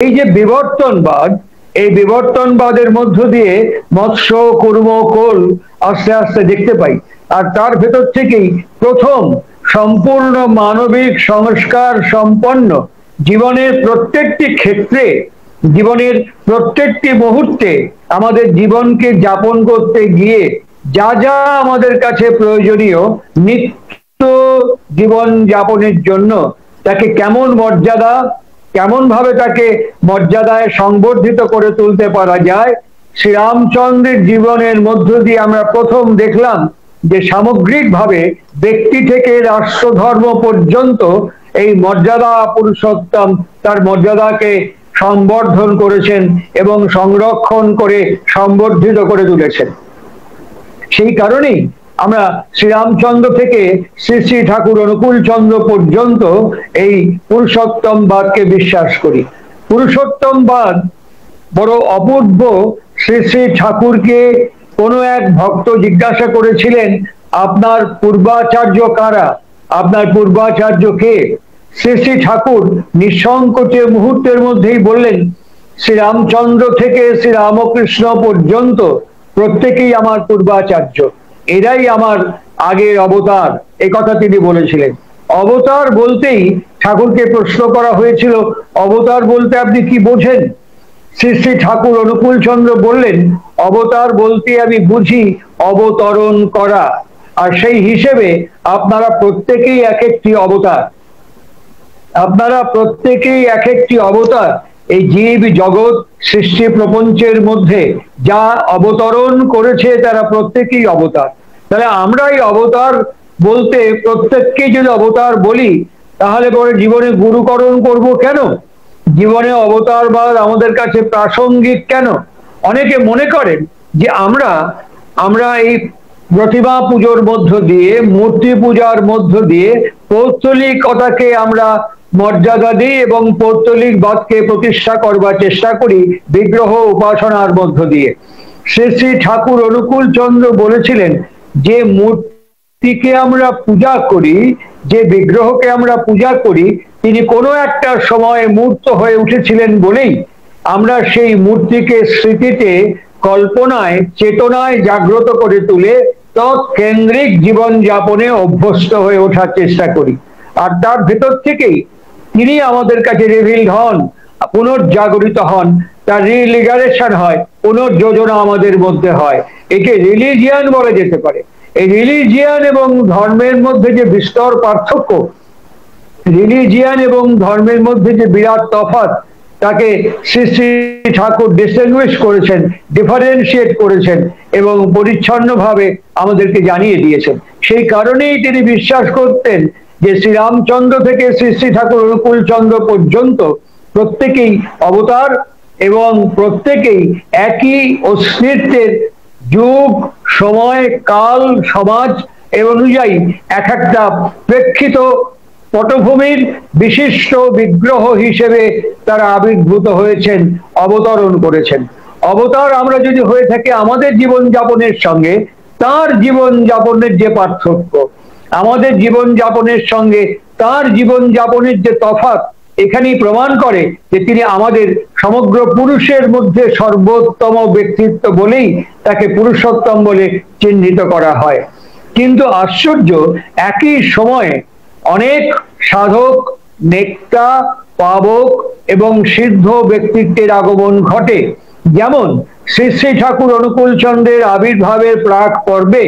এই যে বিবর্তনবাদ, এই বিবর্তনবাদের মধ্য দিয়ে মৎস্য কুর্ম কোল আস্তে আস্তে দেখতে পাই। আর তার ভেতর থেকেই প্রথম সম্পূর্ণ মানবিক সংস্কার সম্পন্ন জীবনের প্রত্যেকটি ক্ষেত্রে, জীবনের প্রত্যেকটি মুহূর্তে আমাদের জীবনকে যাপন করতে গিয়ে যা যা আমাদের কাছে প্রয়োজনীয় নিত্য জীবন যাপনের জন্য তাকে কেমন মর্যাদা, কেমন ভাবে তাকে মর্যাদায় সংবর্ধিত করে তুলতে পারা যায়, শ্রীরামচন্দ্রের জীবনের মধ্য দিয়ে আমরা প্রথম দেখলাম যে সামগ্রিকভাবে ব্যক্তি থেকে রাষ্ট্রধর্ম পর্যন্ত এই মর্যাদা পুরুষোত্তম তার মর্যাদাকে সংবর্ধন করেছেন এবং সংরক্ষণ করে সংবর্ধিত করে তুলেছেন। সেই কারণেই আমরা শ্রীরামচন্দ্র থেকে শ্রী শ্রী ঠাকুর অনুকূল চন্দ্র পর্যন্ত এই পুরুষোত্তমবাদকে বিশ্বাস করি। পুরুষোত্তমবাদ বড় অপূর্ব। শ্রী শ্রী ঠাকুরকে কোনো এক ভক্ত জিজ্ঞাসা করেছিলেন, আপনার পূর্বাচার্য কারা, আপনার পূর্বাচার্য কে? শ্রী শ্রী ঠাকুর নিঃসংকোচে মুহূর্তের মধ্যেই বললেন, শ্রীরামচন্দ্র থেকে শ্রী রামকৃষ্ণ পর্যন্ত প্রত্যেকেই আমার পূর্বাচার্য, এরাই আমার আগের অবতার। এই কথা তিনি বলেছিলেন। অবতার বলতেই ঠাকুরকে প্রশ্ন করা হয়েছিল, অবতার বলতে আপনি কি বোঝেন? শ্রী শ্রী ঠাকুর অনুকূল চন্দ্র বললেন, অবতার বলতে আমি বুঝি অবতরণ করা। আর সেই হিসেবে আপনারা প্রত্যেকেই এক একটি অবতার, আপনারা প্রত্যেকেই এক একটি অবতার। এই জীব জগৎ সৃষ্টি প্রপঞ্চের মধ্যে যা অবতরণ করেছে তারা প্রত্যেকেই অবতার। তাহলে আমরাই অবতার বলতে প্রত্যেককেই যদি অবতার বলি, তাহলে পরে জীবনে গুরুকরণ করব কেন? জীবনে অবতারবাদ আমাদের কাছে প্রাসঙ্গিক কেন? অনেকে মনে করেন যে আমরা এই প্রতিমা পুজোর মধ্য দিয়ে, মূর্তি পূজার মধ্য দিয়ে পৌত্তলিকতাকে আমরা মর্যাদা দিই এবং পৌত্তলিকবাদকে প্রতিষ্ঠা করবার চেষ্টা করি বিগ্রহ উপাসনার মধ্য দিয়ে। শ্রী শ্রী ঠাকুর অনুকূল চন্দ্র বলেছিলেন, যে মূর্তিকে আমরা পূজা করি, যে বিগ্রহকে আমরা পূজা করি, তিনি কোনো একটা সময়ে মূর্ত হয়ে উঠেছিলেন বলেই আমরা সেই মূর্তিকে স্মৃতিতে, কল্পনায়, চেতনায় জাগ্রত করে তুলে তৎকেন্দ্রিক জীবন যাপনে অভ্যস্ত হয়ে ওঠার চেষ্টা করি। আর তার ভেতর থেকেই তিনি আমাদের কাছে রিভিলড হন, পুনর্জাগরিত হন, তার রিলিগারেশন হয়, পুনর্যোজনা আমাদের মধ্যে হয়। একে রিলিজিয়ান বলা যেতে পারে। এই রিলিজিয়ান এবং ধর্মের মধ্যে যে বিস্তর পার্থক্য, রিলিজিয়ান এবং ধর্মের মধ্যে যে বিরাট তফাৎ, তাকে শ্রী শ্রী ঠাকুর ডিসটিংগুইশ করেছেন, ডিফারেন্সিয়েট করেছেন এবং পরিচ্ছন্নভাবে আমাদেরকে জানিয়ে দিয়েছেন। সেই কারণেই তিনি বিশ্বাস করতেন যে শ্রীরামচন্দ্র থেকে শ্রী শ্রী ঠাকুর অনুকূল চন্দ্র পর্যন্ত প্রত্যেকেই অবতার এবং প্রত্যেকেই একই অস্তিত্বের যুগ, সময়, কাল, সমাজ এ অনুযায়ী এক একটা প্রেক্ষিত পটভূমির বিশিষ্ট বিগ্রহ হিসেবে তারা আবির্ভূত হয়েছেন, অবতরণ করেছেন। অবতার আমরা যদি হয়ে থাকি আমাদের জীবন যাপনের সঙ্গে, তার জীবন যাপনের যে পার্থক্য, আমাদের জীবন যাপনের সঙ্গে তার জীবন যাপনের যে তফাৎ, এখানেই প্রমাণ করে যে তিনি আমাদের সমগ্র পুরুষের মধ্যে সর্বোত্তম ব্যক্তিত্ব বলেই তাকে পুরুষোত্তম বলে চিহ্নিত করা হয়। কিন্তু আশ্চর্য, একই সময়ে অনেক সাধক, নেতা, পাবক এবং সিদ্ধ ব্যক্তিত্বের আগমন ঘটে। যেমন শ্রী শ্রী ঠাকুর অনুকূল চন্দ্রের আবির্ভাবের প্রাক পর্বে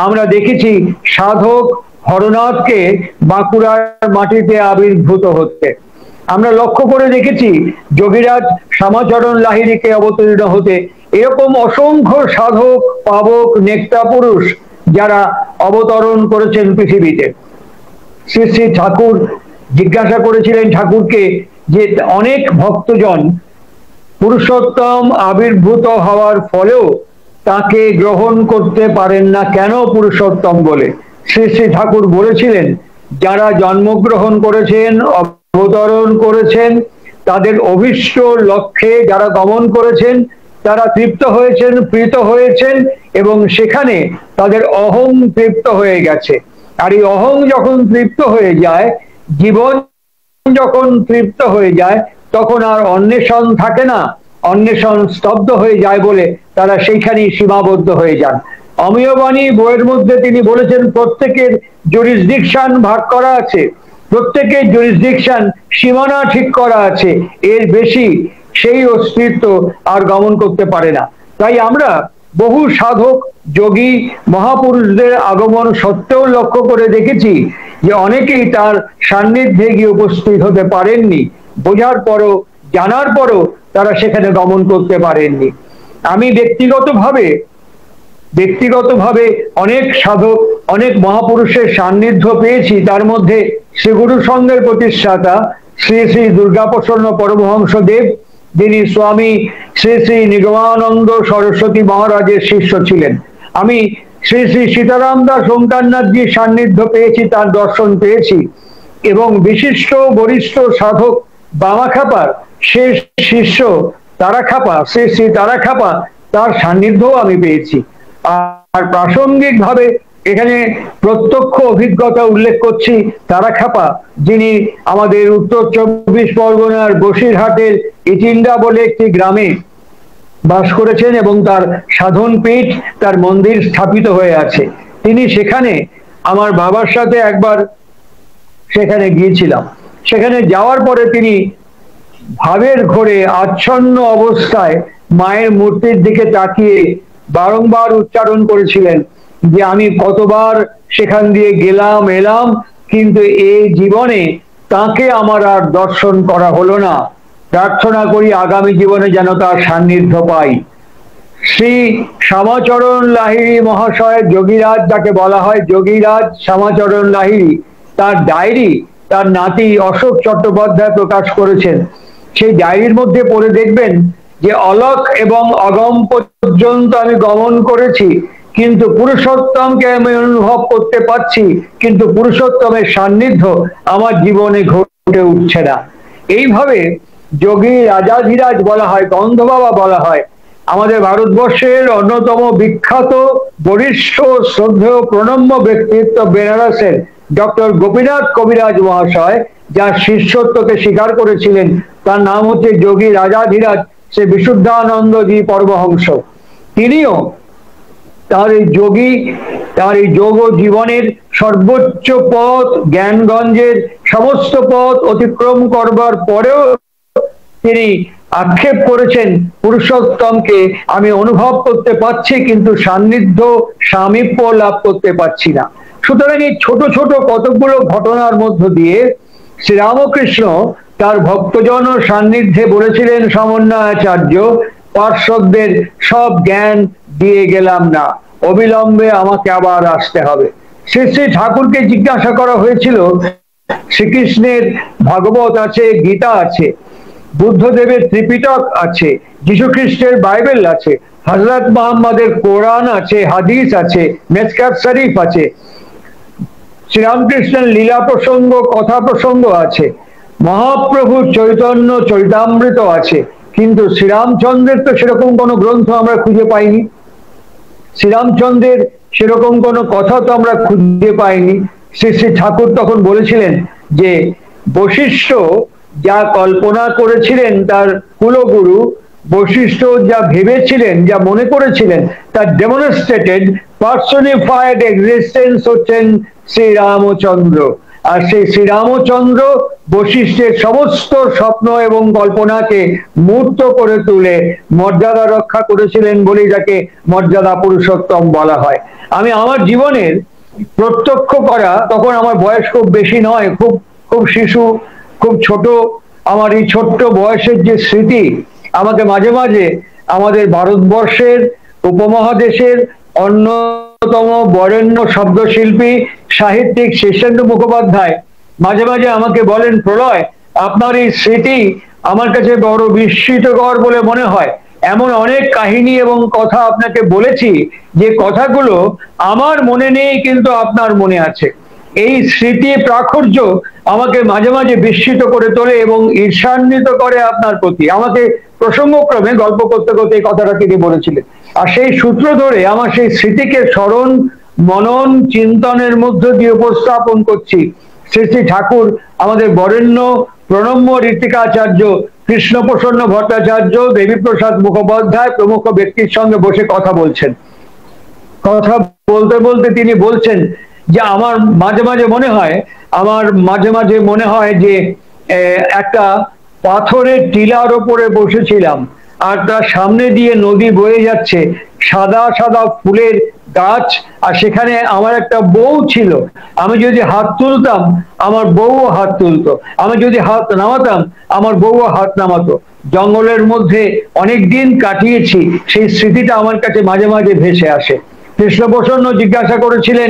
আমরা দেখেছি সাধক হরনাথকে বাঁকুড়ার মাটিতে আবির্ভূত হতে। আমরা লক্ষ্য করে দেখেছি যোগীরাজ শ্যামাচরণ লাহিড়ীকে অবতীর্ণ হতে। এরকম অসংখ্য সাধক, পাবক, নেতা পুরুষ যারা অবতরণ করেছেন পৃথিবীতে। শ্রী শ্রী ঠাকুর জিজ্ঞাসা করেছিলেন ঠাকুরকে যে অনেক ভক্তজন পুরুষোত্তম আবির্ভূত হওয়ার ফলেও তাকে গ্রহণ করতে পারেন না কেন পুরুষোত্তম বলে। শ্রী শ্রী ঠাকুর বলেছিলেন, যারা জন্মগ্রহণ করেছেন, অবতরণ করেছেন, তাদের অভীষ্ট লক্ষ্যে যারা গমন করেছেন, তারা তৃপ্ত হয়েছেন, প্রীত হয়েছেন এবং সেখানে তাদের অহং তৃপ্ত হয়ে গেছে। আর এই অহং যখন তৃপ্ত হয়ে যায়, জীবন যখন তৃপ্ত হয়ে যায়, তখন আর অন্বেষণ থাকে না, অন্বেষণ স্তব্ধ হয়ে যায় বলে তারা সেইখানেই সীমাবদ্ধ হয়ে যান। অমিয়বাণী বইয়ের মধ্যে তিনি বলেছেন প্রত্যেকের জুরিসডিকশন ভাগ করা আছে, প্রত্যেকের জুরিসডিকশন সীমানা ঠিক করা আছে, এর বেশি সেই অস্তিত্ব আর গমন করতে পারে না। তাই আমরা বহু সাধক যোগী মহাপুরুষদের আগমন সত্ত্বেও লক্ষ্য করে দেখেছি যে অনেকেই তার সান্নিধ্যে গিয়ে উপস্থিত হতে পারেননি, বোঝার পরও জানার পরও তারা সেখানে গমন করতে পারেননি। আমি ব্যক্তিগতভাবে অনেক সাধক অনেক মহাপুরুষের সান্নিধ্য পেয়েছি। তার মধ্যে শ্রী গুরু সংঘের প্রতিষ্ঠাতা শ্রী শ্রী দুর্গাপ্রসন্ন পরমহংস দেব, যিনি স্বামী শ্রী শ্রী নিগমানন্দ সরস্বতী মহারাজের শিষ্য ছিলেন। আমি শ্রী শ্রী সীতারাম দাস ওঙ্কারনাথজির সান্নিধ্য পেয়েছি, তার দর্শন পেয়েছি, এবং বিশিষ্ট বরিষ্ঠ সাধক বামাখাপার শেষ শিষ্য তারাখাপা, শ্রী শ্রী তারাখাপা, তার সান্নিধ্যও আমি পেয়েছি। আর প্রাসঙ্গিক ভাবে এখানে প্রত্যক্ষ অভিজ্ঞতা উল্লেখ করছি তারাখাপা, যিনি আমাদের উত্তর 24 পরগনার বসিরহাটের ইটিন্ডা বলে একটি গ্রামে বাস করেছেন এবং তার সাধন পীঠ, তার মন্দির স্থাপিত হয়ে আছে। তিনি সেখানে আমার বাবার সাথে একবার সেখানে গিয়েছিলাম। সেখানে যাওয়ার পরে তিনি ভাবের ঘোরে আচ্ছন্ন অবস্থায় মায়ের মূর্তির দিকে তাকিয়ে বারংবার উচ্চারণ করেছিলেন যে আমি কতবার সেখান দিয়ে গেলাম এলাম, কিন্তু এই জীবনে তাকে আমার আর দর্শন করা হলো না। প্রার্থনা করি আগামী জীবনে যেন তার সান্নিধ্য পাই। শ্রী শ্যামাচরণ লাহিড়ী মহাশয়, যোগীরাজ যাকে বলা হয়, যোগীরাজ শ্যামাচরণ লাহিড়ী, তার ডায়েরি তার নাতি অশোক চট্টোপাধ্যায় প্রকাশ করেছেন। সেই ডায়েরির মধ্যে পড়ে দেখবেন যে অলক এবং অগম পর্যন্ত আমি গমন করেছি, কিন্তু পুরুষোত্তমকে আমি অনুভব করতে পারছি, কিন্তু পুরুষোত্তমের সান্নিধ্য আমার জীবনে ঘটে উঠছে না। এইভাবে যোগী রাজাধিরাজ বলা হয়, গন্ধবাবা বলা হয়। আমাদের ভারতবর্ষের অন্যতম বিখ্যাত বরিষ্ঠ শ্রদ্ধেয় প্রণম্য ব্যক্তিত্ব বেনারসের ডক্টর গোপীনাথ কবিরাজ মহাশয়, যার শিষ্যত্বকে স্বীকার করেছিলেন, তার নাম হচ্ছে যোগী রাজাধিরাজ শ্রী বিশুদ্ধানন্দজি পরমহংস। তিনিও তার এই যোগ জীবনের সর্বোচ্চ পথ, জ্ঞানগঞ্জের সমস্ত পথ অতিক্রম করবার পরেও তিনি আক্ষেপ করেছেন পুরুষোত্তমকে আমি অনুভব করতে পারছি, কিন্তু সান্নিধ্য সামীপ্য লাভ করতে পারছি না। সুতরাং এই ছোট ছোট কতকগুলো ঘটনার মধ্য দিয়ে শ্রীরামকৃষ্ণ তার ভক্তজন সান্নিধ্যে বলেছিলেন সমন্বয়াচার্য, পার্শ্বদের সব জ্ঞান দিয়ে গেলাম না, অবিলম্বে আমাকে আবার আসতে হবে। শ্রী শ্রী ঠাকুরকে জিজ্ঞাসা করা হয়েছিল, শ্রীকৃষ্ণের ভাগবত আছে, গীতা আছে, বুদ্ধদেবের ত্রিপিটক আছে, যীশু খ্রিস্টের বাইবেল আছে, হযরত মুহাম্মদের কোরআন আছে, হাদিস আছে, মেসকাত শরীফ আছে, শ্রীরামকৃষ্ণের লীলা প্রসঙ্গ কথা প্রসঙ্গ আছে, মহাপ্রভু চৈতন্য চরিতামৃত আছে, কিন্তু শ্রীরামচন্দ্রের তো সেরকম কোনো গ্রন্থ আমরা খুঁজে পাইনি, শ্রীরামচন্দ্রের সেরকম কোনো কথা তো আমরা খুঁজে পাইনি। শ্রী শ্রী ঠাকুর তখন বলেছিলেন যে বশিষ্ঠ যা কল্পনা করেছিলেন তার কুলগুরু, বশিষ্ঠ যা ভেবেছিলেন, যা মনে করেছিলেন, তার ডেমনস্ট্রেটেড পার্সনিফাইড এক্সিস্টেন্স হচ্ছেন শ্রীরামচন্দ্র। আর সেই শ্রীরামচন্দ্র বশিষ্ঠের সমস্ত স্বপ্ন এবং কল্পনাকে মূর্ত করে তুলে মর্যাদা রক্ষা করেছিলেন বলেই যাকে মর্যাদা পুরুষোত্তম বলা হয়। আমি আমার জীবনের প্রত্যক্ষ করা, তখন আমার বয়স খুব বেশি নয়, খুব শিশু, খুব ছোট, আমার এই ছোট্ট বয়সের যে স্মৃতি আমাকে মাঝে মাঝে আমাদের ভারতবর্ষের উপমহাদেশের অন্যতম বরেণ্য শব্দশিল্পী সাহিত্যিক শীর্ষেন্দু মুখোপাধ্যায় মাঝে মাঝে আমাকে বলেন, প্রলয় আপনার এই স্মৃতি আমার কাছে বড় বিস্মিতকর বলে মনে হয়, এমন অনেক কাহিনী এবং কথা আপনাকে বলেছি যে কথাগুলো আমার মনে নেই কিন্তু আপনার মনে আছে। এই স্মৃতি প্রাচুর্য আমাকে মাঝে মাঝে বিস্মিত করে তোলে এবং ঈর্ষান্বিত করে আপনার প্রতি। আমাকে প্রসঙ্গক্রমে গল্প করতে করতে এই কথাটা তিনি বলেছিলেন, আর সেই সূত্র ধরে আমার সেই স্মৃতিকে স্মরণ মনন চিন্তনের মধ্য দিয়ে উপস্থাপন করছি। শ্রী শ্রী ঠাকুর আমাদের বরেণ্য প্রণম্য ঋত্বিকাচার্য কৃষ্ণপ্রসন্ন ভট্টাচার্য, দেবীপ্রসাদ মুখোপাধ্যায় প্রমুখ ব্যক্তির সঙ্গে বসে কথা বলছেন। কথা বলতে বলতে তিনি বলছেন যে আমার মাঝে মাঝে মনে হয় যে একটা পাথরের টিলার ওপরে বসেছিলাম, আর তার সামনে দিয়ে নদী বয়ে যাচ্ছে, সাদা সাদা ফুলের গাছ, আর সেখানে আমার একটা বউ ছিল। আমি যদি হাত তুলতাম আমার বউও হাত তুলতো, আমি যদি হাত নামাতাম আমার বউও হাত নামাতো। জঙ্গলের মধ্যে অনেক দিন কাটিয়েছি, সেই স্মৃতিটা আমার কাছে মাঝে মাঝে ভেসে আসে। কৃষ্ণপ্রসন্ন জিজ্ঞাসা করেছিলেন,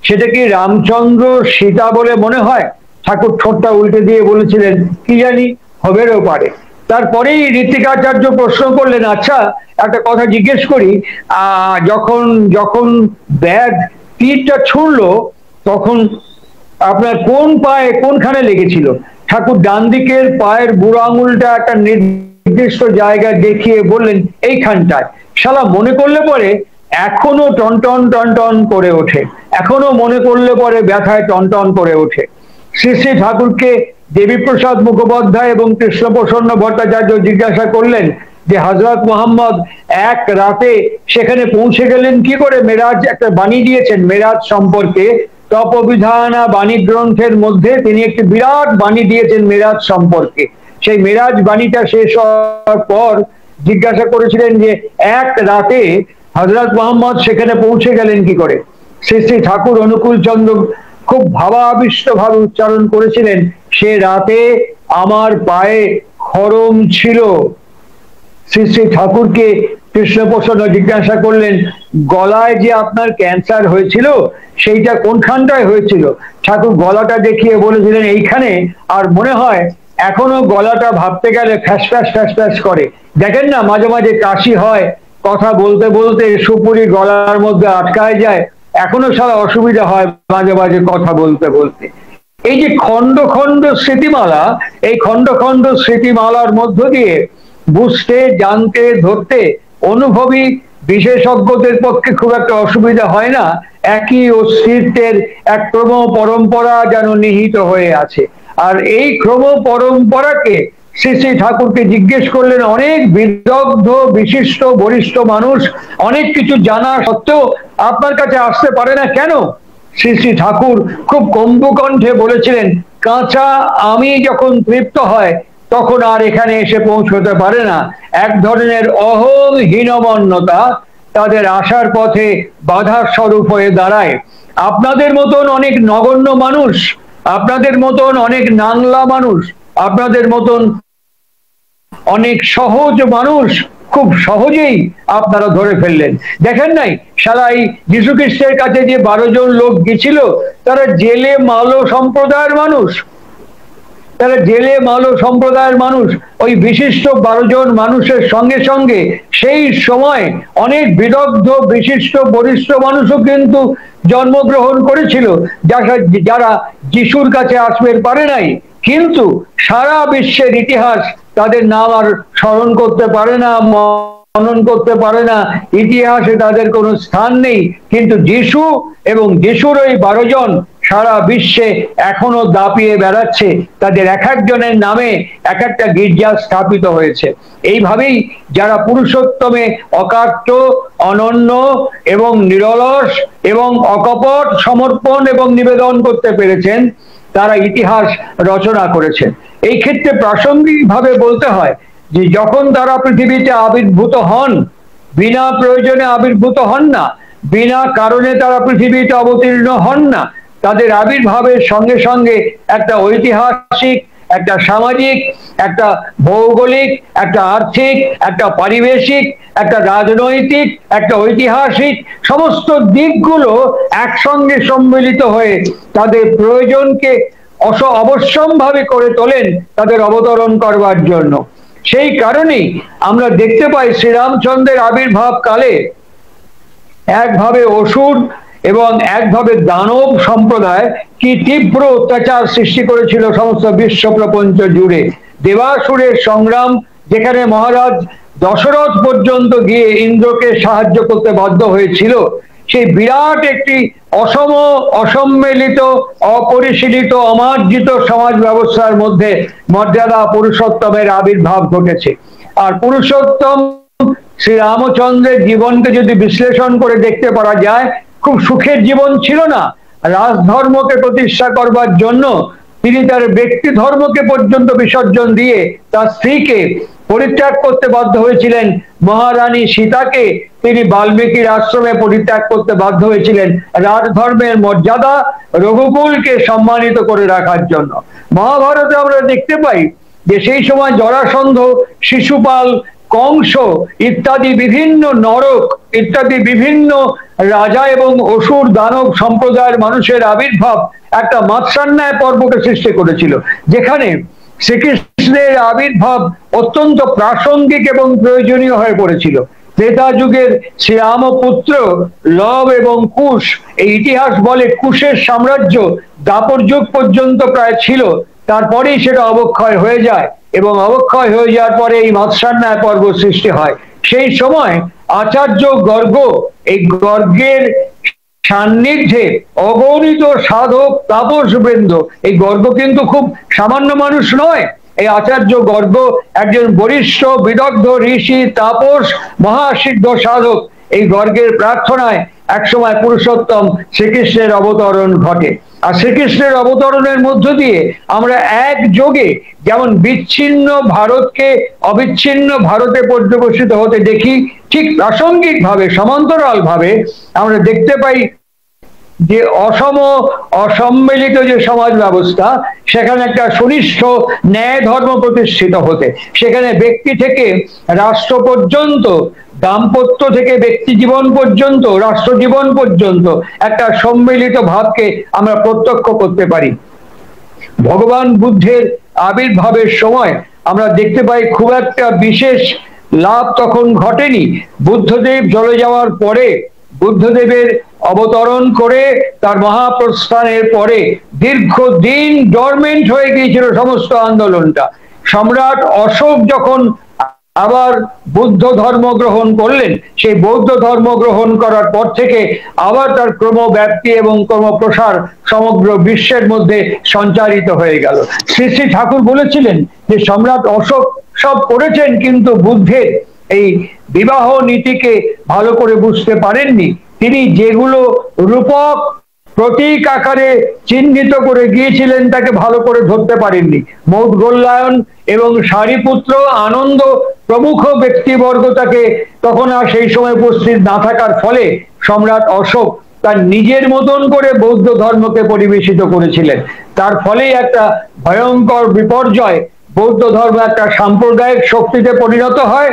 সেটা কি রামচন্দ্র সীতা বলে মনে হয়? ঠাকুর ঠোঁটটা উল্টে দিয়ে বলেছিলেন, কি জানি, হবেও পারে। তারপরেই ঋত্বিকাচার্য প্রশ্ন করলেন, আচ্ছা একটা কথা জিজ্ঞেস করি, যখন যখন ব্যাগ তীরটা ছুঁড়লো তখন আপনার কোন পায়ে কোনখানে লেগেছিল? ঠাকুর ডান দিকের পায়ের বুড়ো আঙুলটা একটা নির্দিষ্ট জায়গায় দেখিয়ে বললেন, এইখানটায়। শালা মনে করলে পরে এখনো টনটন টনটন করে ওঠে, এখনো মনে করলে পরে ব্যথায় টনটন করে ওঠে। শ্রী শ্রী ঠাকুরকে দেবীপ্রসাদ মুখোপাধ্যায় এবং কৃষ্ণপ্রসন্ন ভট্টাচার্য জিজ্ঞাসা করলেন যে হযরত মুহাম্মদ এক রাতে সেখানে পৌঁছে গেলেন কি করে? মেরাজ একটা বাণী দিয়েছেন মেরাজ সম্পর্কে, তপবিধানা বাণী গ্রন্থের মধ্যে তিনি একটি বিরাট বাণী দিয়েছেন মেরাজ সম্পর্কে। সেই মেরাজ বাণীটা শেষ হওয়ার পর জিজ্ঞাসা করেছিলেন যে এক রাতে হযরত মুহাম্মদ সেখানে পৌঁছে গেলেন কি করে? শ্রী শ্রী ঠাকুর অনুকূল চন্দ্র খুব ভাবাবিষ্ট ভাবে উচ্চারণ করেছিলেন, সে রাতে আমার পায়ে খড়ম ছিল। শ্রী শ্রী ঠাকুরকে কৃষ্ণপ্রসন্ন জিজ্ঞাসা করলেন, গলায় যে আপনার ক্যান্সার হয়েছিল সেইটা কোনখানটায় হয়েছিল? ঠাকুর গলাটা দেখিয়ে বলেছিলেন, এইখানে। আর মনে হয় এখনো গলাটা ভাবতে গেলে ফ্যাস ফ্যাস ফ্যাস ফ্যাস করে। দেখেন না মাঝে মাঝে কাশি হয়, কথা বলতে বলতে সুপুরি গলার মধ্যে আটকায় যায়, এখনো সারা অসুবিধা হয় মাঝে মাঝে কথা বলতে বলতে। এই যে খন্ড খন্ড স্মৃতিমালা, এই খন্ড খন্ড স্মৃতিমালার মধ্য দিয়ে বুঝতে, জানতে, ধরতে অনুভবী বিশেষজ্ঞদের পক্ষে খুব একটা অসুবিধা হয় না। একই অস্তিত্বের এক ক্রম পরম্পরা যেন নিহিত হয়ে আছে। আর এই ক্রম পরম্পরাকে শ্রী শ্রী ঠাকুরকে জিজ্ঞেস করলেন, অনেক বিদগ্ধ বিশিষ্ট বরিষ্ঠ মানুষ অনেক কিছু জানা সত্ত্বেও আপনার কাছে আসতে পারে না কেন? শ্রী শ্রী ঠাকুর খুব কম্পকণ্ঠে বলেছিলেন, কাঁচা আমি যখন তৃপ্ত হয় তখন আর এখানে এসে পৌঁছতে পারে না। এক ধরনের অহং হীনমন্যতা তাদের আসার পথে বাধার স্বরূপ হয়ে দাঁড়ায়। আপনাদের মতন অনেক নগণ্য মানুষ, আপনাদের মতন অনেক নাংলা মানুষ, আপনাদের মতন অনেক সহজ মানুষ খুব সহজেই আপনারা ধরে ফেললেন। দেখেন নাই সারাই যীশু খ্রিস্টের কাছে যে 12 জন লোক গেছিল, তারা জেলে মালো সম্প্রদায়ের মানুষ, তারা জেলে মালো সম্প্রদায়ের মানুষ। ওই বিশিষ্ট 12 জন মানুষের সঙ্গে সঙ্গে সেই সময় অনেক বিদগ্ধ বিশিষ্ট বরিষ্ঠ মানুষও কিন্তু জন্মগ্রহণ করেছিল, যারা যিশুর কাছে আসতে পারে নাই। কিন্তু সারা বিশ্বের ইতিহাস তাদের নাম আর স্মরণ করতে পারে না, মনন করতে পারে না, ইতিহাসে তাদের কোনো স্থান নেই। কিন্তু যিশু এবং যিশুর ওই 12 জন সারা বিশ্বে এখনো দাপিয়ে বেড়াচ্ছে, তাদের এক একজনের নামে এক একটা গির্জা স্থাপিত হয়েছে। এইভাবেই যারা পুরুষোত্তমে অকাট্য, অনন্য এবং নিরলস এবং অকপট সমর্পণ এবং নিবেদন করতে পেরেছেন, তারা ইতিহাস রচনা করেছেন। এই ক্ষেত্রে প্রাসঙ্গিকভাবে বলতে হয় যে যখন তারা পৃথিবীতে আবির্ভূত হন, বিনা প্রয়োজনে আবির্ভূত হন না, বিনা কারণে তারা পৃথিবীতে অবতীর্ণ হন না। তাদের আবির্ভাবের সঙ্গে সঙ্গে একটা ঐতিহাসিক, একটা সামাজিক, একটা ভৌগোলিক, একটা আর্থিক, একটা পারিবেশিক, একটা রাজনৈতিক, একটা ঐতিহাসিক সমস্ত দিকগুলো একসঙ্গে সম্মিলিত হয়ে তাদের প্রয়োজনকে অবশ্যম্ভাবী করে তোলেন তাদের অবতরণ করবার জন্য। সেই কারণেই আমরা দেখতে পাই শ্রীরামচন্দ্রের আবির্ভাব কালে একভাবে অসুর এবং একভাবে দানব সম্প্রদায় কি তীব্র অত্যাচার সৃষ্টি করেছিল সমস্ত বিশ্ব প্রপঞ্চ জুড়ে। দেবাসুরের সংগ্রাম, যেখানে মহারাজ দশরথ পর্যন্ত গিয়ে ইন্দ্রকে সাহায্য করতে বাধ্য হয়েছিল, সেই বিরাট একটি অসম, অসম্মিলিত, অপরিশীলিত, অমার্জিত সমাজ ব্যবস্থার মধ্যে মর্যাদা পুরুষোত্তমের আবির্ভাব ঘটেছে। আর পুরুষোত্তম শ্রী রামচন্দ্রের জীবনকে যদি বিশ্লেষণ করে দেখতে পারা যায়, খুব সুখের জীবন ছিল না। রাজধর্মকে প্রতিষ্ঠা করবার জন্য তিনি তার ব্যক্তি ধর্মকে পর্যন্ত বিসর্জন দিয়ে তার স্ত্রীকে পরিত্যাগ করতে বাধ্য হয়েছিলেন। মহারানী সীতাকে তিনি বাল্মীকির আশ্রমে পরিত্যাগ করতে বাধ্য হয়েছিলেন রাজধর্মের মর্যাদা, রঘুকুলকে সম্মানিত করে রাখার জন্য। মহাভারতে আমরা দেখতে পাই যে সেই সময় জরাসন্ধ, শিশুপাল, কংস ইত্যাদি বিভিন্ন নরক ইত্যাদি বিভিন্ন রাজা এবং অসুর দানব সম্প্রদায়ের মানুষের আবির্ভাব একটা মাৎসান্যায় পর্বকে সৃষ্টি করেছিল, যেখানে শ্রীকৃষ্ণের আবির্ভাব অত্যন্ত প্রাসঙ্গিক এবং প্রয়োজনীয় হয়ে পড়েছিল। ত্রেতা যুগের শ্রীরামপুত্র লব এবং কুশ, এই ইতিহাস বলে কুশের সাম্রাজ্য দাপর যুগ পর্যন্ত প্রায় ছিল, তারপরেই সেটা অবক্ষয় হয়ে যায় এবং অবক্ষয় হয়ে যাওয়ার পরে এই মাৎসান্যায় পর্ব সৃষ্টি হয়। সেই সময় আচার্য গর্গ, এই গর্গের সান্নিধ্যে অগণিত সাধক তাপস বৃন্দ, এই গর্গ কিন্তু খুব সামান্য মানুষ নয়, এই আচার্য গর্গ একজন বরিষ্ঠ বিদগ্ধ ঋষি, তাপস, মহাসিদ্ধ সাধক। এই গর্গের প্রার্থনায় একসময় পুরুষোত্তম শ্রীকৃষ্ণের অবতরণ ঘটে। আর শ্রীকৃষ্ণের অবতরণের মধ্য দিয়ে আমরা একযোগে যেমন বিচ্ছিন্ন ভারতকে অবিচ্ছিন্ন ভারতে পর্যবসিত হতে দেখি, ঠিক প্রাসঙ্গিক ভাবে সমান্তরাল ভাবে আমরা দেখতে পাই যে অসম, অসম্মিলিত যে সমাজ ব্যবস্থা, সেখানে একটা সুনিষ্ঠ ন্যায় ধর্ম প্রতিষ্ঠিত হতে, সেখানে ব্যক্তি থেকে রাষ্ট্র পর্যন্ত, দাম্পত্য থেকে ব্যক্তি জীবন পর্যন্ত, রাষ্ট্র জীবন পর্যন্ত একটা সম্মিলিত ভাবকে আমরা প্রত্যক্ষ করতে পারি। ভগবান বুদ্ধের আবির্ভাবের সময় আমরা দেখতে পাই খুব একটা বিশেষ লাভ তখন ঘটেনি। বুদ্ধদেব চলে যাওয়ার পরে, বুদ্ধদেবের অবতরণ করে তার মহাপ্রস্থানের পরে দীর্ঘদিন ডরমেন্ট হয়ে গিয়েছিল সমস্ত আন্দোলনটা। সম্রাট অশোক যখন আবার বৌদ্ধ ধর্ম গ্রহণ করলেন, সেই বৌদ্ধ ধর্ম গ্রহণ করার পর থেকে আবার তার ক্রমব্যাপ্তি এবং ক্রমপ্রসার সমগ্র বিশ্বের মধ্যে সঞ্চারিত হয়ে গেল। শ্রী শ্রী ঠাকুর বলেছিলেন যে সম্রাট অশোক সব করেছেন, কিন্তু বুদ্ধের এই বিবাহ নীতিকে ভালো করে বুঝতে পারেননি। তিনি যেগুলো রূপক প্রতীক আকারে চিহ্নিত করে গিয়েছিলেন তাকে ভালো করে ধরতে পারেননি। মৌদগল্যায়ন এবং সারিপুত্র, আনন্দ প্রমুখ ব্যক্তিবর্গ তাকে তখন আর সেই সময় উপস্থিত না থাকার ফলে সম্রাট অশোক তার নিজের মতন করে বৌদ্ধ ধর্মকে পরিবেশিত করেছিলেন। তার ফলেই একটা ভয়ঙ্কর বিপর্যয়, বৌদ্ধ ধর্ম একটা সাম্প্রদায়িক শক্তিতে পরিণত হয়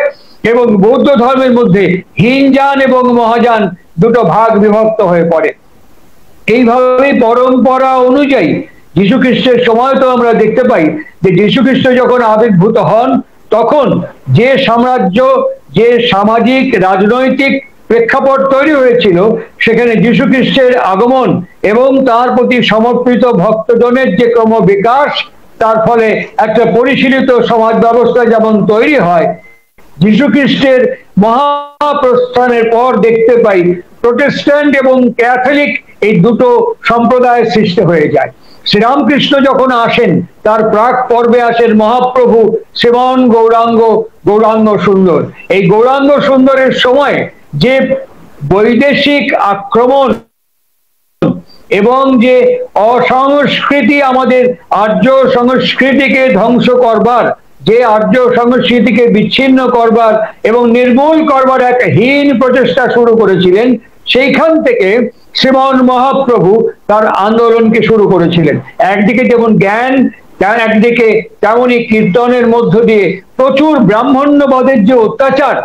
এবং বৌদ্ধ ধর্মের মধ্যে হীনযান এবং মহাযান দুটো ভাগ বিভক্ত হয়ে পড়ে। এইভাবেই পরম্পরা অনুযায়ী যীশু খ্রিস্টের সময় তো আমরা দেখতে পাই যে যীশু খ্রিস্ট যখন আবির্ভূত হন, তখন যে সাম্রাজ্য, যে সামাজিক রাজনৈতিক প্রেক্ষাপট তৈরি হয়েছিল, সেখানে যীশু খ্রিস্টের আগমন এবং তার প্রতি সমর্পিত ভক্তজনের যে ক্রম বিকাশ, তার ফলে একটা পরিশীলিত সমাজ ব্যবস্থা যেমন তৈরি হয়, যীশু খ্রিস্টের মহাপ্রস্থানের পর দেখতে পাই প্রোটেস্ট্যান্ট এবং ক্যাথলিক এই দুটো সম্প্রদায়ের সৃষ্টি হয়ে যায়। শ্রীরামকৃষ্ণ যখন আসেন, তার প্রাক পর্বে আসেন মহাপ্রভু শ্রীমন গৌরাঙ্গ, গৌরাঙ্গ সুন্দর। এই গৌরাঙ্গ সুন্দরের সময় যে বৈদেশিক আক্রমণ এবং যে অসংস্কৃতি আমাদের আর্য সংস্কৃতিকে ধ্বংস করবার, যে আর্য সংস্কৃতিকে বিচ্ছিন্ন করবার এবং নির্মূল করবার এক হীন প্রচেষ্টা শুরু করেছিলেন, সেইখান থেকে শ্রীমন মহাপ্রভু তার আন্দোলনকে শুরু করেছিলেন। একদিকে যেমন জ্ঞান, একদিকে তেমনই কীর্তনের মধ্য দিয়ে প্রচুর ব্রাহ্মণ্যবাদের যে অত্যাচার,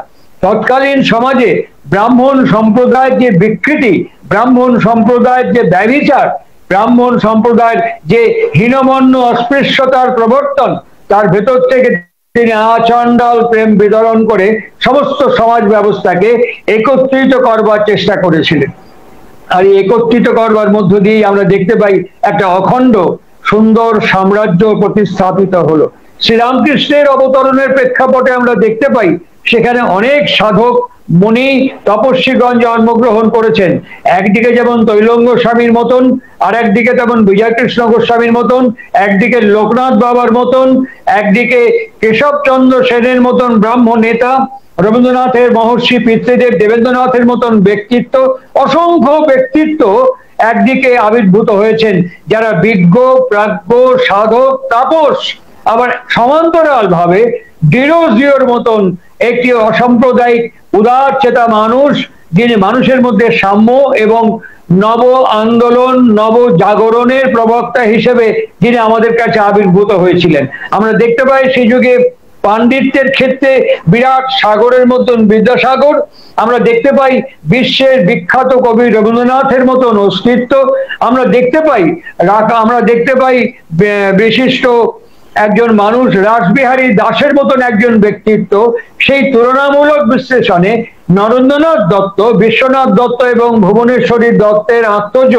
তৎকালীন সমাজে ব্রাহ্মণ সম্প্রদায়ের যে বিকৃতি, ব্রাহ্মণ সম্প্রদায়ের যে ব্যভিচার, ব্রাহ্মণ সম্প্রদায়ের যে হীনমন্য অস্পৃশ্যতার প্রবর্তন, তার ভেতর থেকে তিনি আচণ্ডাল প্রেম বিতরণ করে সমস্ত সমাজ ব্যবস্থাকে একত্রিত করবার চেষ্টা করেছিলেন। আর এই একত্রিত করবার মধ্য দিয়ে আমরা দেখতে পাই একটা অখণ্ড সুন্দর সাম্রাজ্য প্রতিস্থাপিত হলো। শ্রীরামকৃষ্ণের অবতরণের প্রেক্ষাপটে আমরা দেখতে পাই সেখানে অনেক সাধক মুনি তপস্বীগণ জন্মগ্রহণ করেছেন। একদিকে যেমন তৈলঙ্গ স্বামীর মতন, আর একদিকে তেমন বিজয়কৃষ্ণ গোস্বামীর মতন, একদিকে লোকনাথ বাবার মতন, একদিকে কেশবচন্দ্র সেনের মতন ব্রাহ্ম নেতা, রবীন্দ্রনাথের মহর্ষি পিতৃদেব দেবেন্দ্রনাথের মতন ব্যক্তিত্ব, অসংখ্য ব্যক্তিত্ব একদিকে আবির্ভূত হয়েছেন, যারা বিজ্ঞ, প্রাজ্ঞ, সাধক, তাপস, আবার সমান্তরাল ভাবে ডিরোজিওর মতন একটি অসাম্প্রদায়িক উদার চেতা মানুষ, যিনি মানুষের মধ্যে সাম্য এবং নব আন্দোলন, নব জাগরণের প্রবক্তা হিসেবে যিনি আমাদের কাছে আবির্ভূত হয়েছিলেন। আমরা দেখতে পাই সেই যুগে পাণ্ডিত্যের ক্ষেত্রে বিরাট সাগরের মতন বিদ্যাসাগর, আমরা দেখতে পাই বিশ্বের বিখ্যাত কবি রবীন্দ্রনাথের মতন অস্তিত্ব, আমরা দেখতে পাই বিশিষ্ট একজন মানুষ রাসবিহারী দাসের মতন একজন ব্যক্তিত্ব। সেই তুলনামূলক বিশ্লেষণে নরেন্দ্রনাথ দত্ত, বিশ্বনাথ দত্ত এবং ভুবনেশ্বরী দত্তের আত্মজ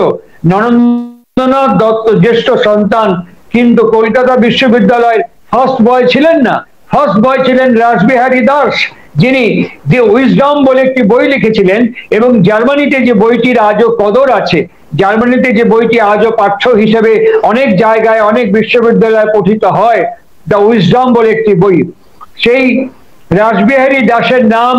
নরেন্দ্রনাথ দত্ত জ্যেষ্ঠ সন্তান, কিন্তু কলকাতা বিশ্ববিদ্যালয়ের ফার্স্ট বয় ছিলেন না। ফার্স্ট বয় ছিলেন রাসবিহারী দাস, যিনি দি উইজডম বলে একটি বই লিখেছিলেন, এবং জার্মানিতে যে বইটির আজও কদর আছে, জার্মানিতে যে বইটি আজও পাঠ্য হিসেবে অনেক জায়গায় অনেক বিশ্ববিদ্যালয়ে পঠিত হয়, দ্য উইজডম বলে একটি বই, সেই রাসবিহারী দাসের নাম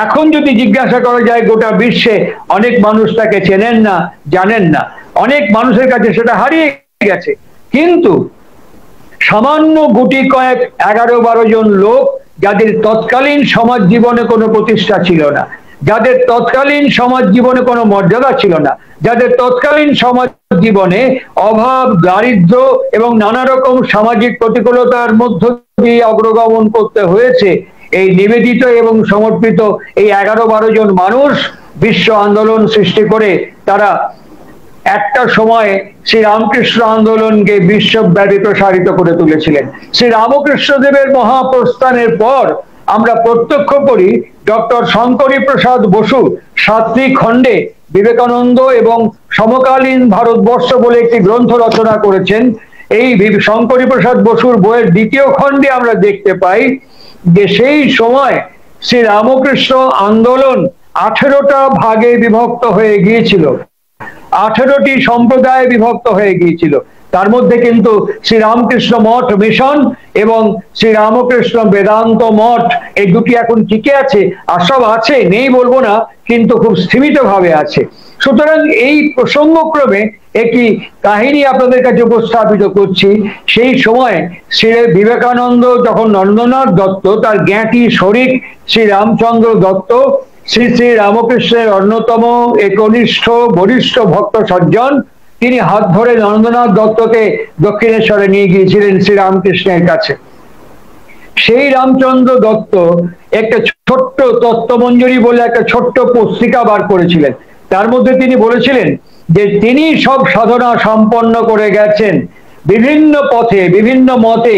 এখন যদি জিজ্ঞাসা করা যায় গোটা বিশ্বে অনেক মানুষ তাকে চেনেন না, জানেন না, অনেক মানুষের কাছে সেটা হারিয়ে গেছে। কিন্তু সামান্য গুটি কয়েক 11-12 জন লোক, যাদের তৎকালীন সমাজ জীবনে কোনো প্রতিষ্ঠা ছিল না, যাদের তৎকালীন সমাজ জীবনে কোনো মর্যাদা ছিল না, যাদের তৎকালীন সমাজ জীবনে অভাব, দারিদ্র এবং নানা রকম সামাজিক প্রতিকূলতার মধ্য দিয়ে অগ্রগমন করতে হয়েছে, এই নিবেদিত এবং সমর্পিত এই 11-12 জন মানুষ বিশ্ব আন্দোলন সৃষ্টি করে তারা একটা সময়ে শ্রী রামকৃষ্ণ আন্দোলনকে বিশ্বব্যাপী প্রসারিত করে তুলেছিলেন। শ্রী রামকৃষ্ণ দেবের মহাপ্রস্থানের পর আমরা প্রত্যক্ষ করি ডক্টর শঙ্করী প্রসাদ বসু 7টি খণ্ডে বিবেকানন্দ এবং সমকালীন ভারতবর্ষ বলে একটি গ্রন্থ রচনা করেছেন। এই শঙ্করী প্রসাদ বসুর বইয়ের 2য় খণ্ডে আমরা দেখতে পাই যে সেই সময় শ্রী রামকৃষ্ণ আন্দোলন 18টা ভাগে বিভক্ত হয়ে গিয়েছিল, 18টি সম্প্রদায়ে বিভক্ত হয়ে গিয়েছিল। তার মধ্যে কিন্তু শ্রী রামকৃষ্ণ মঠ মিশন এবং শ্রী রামকৃষ্ণ বেদান্ত মঠ, এই দুটি এখন টিকে আছে, আর সব আছে, নেই বলবো না, কিন্তু খুব স্থিমিত ভাবে আছে। সুতরাং এই প্রসঙ্গক্রমে একটি কাহিনী আপনাদের কাছে উপস্থাপিত করছি। সেই সময় শ্রী বিবেকানন্দ যখন নরেন্দ্রনাথ দত্ত, তার জ্ঞাতি শরিক শ্রী রামচন্দ্র দত্ত, শ্রী শ্রী রামকৃষ্ণের অন্যতম একনিষ্ঠ বরিষ্ঠ ভক্ত সজ্জন, তিনি হাত ধরে নরেন্দ্রনাথ দত্তকে দক্ষিণেশ্বরে নিয়ে গিয়েছিলেন শ্রী রামকৃষ্ণের কাছে। সেই রামচন্দ্র দত্ত একটা ছোট্ট তত্ত্বমঞ্জরি বলে একটা ছোট্ট পুস্তিকা বার করেছিলেন। তার মধ্যে তিনি বলেছিলেন যে তিনি সব সাধনা সম্পন্ন করে গেছেন, বিভিন্ন পথে, বিভিন্ন মতে,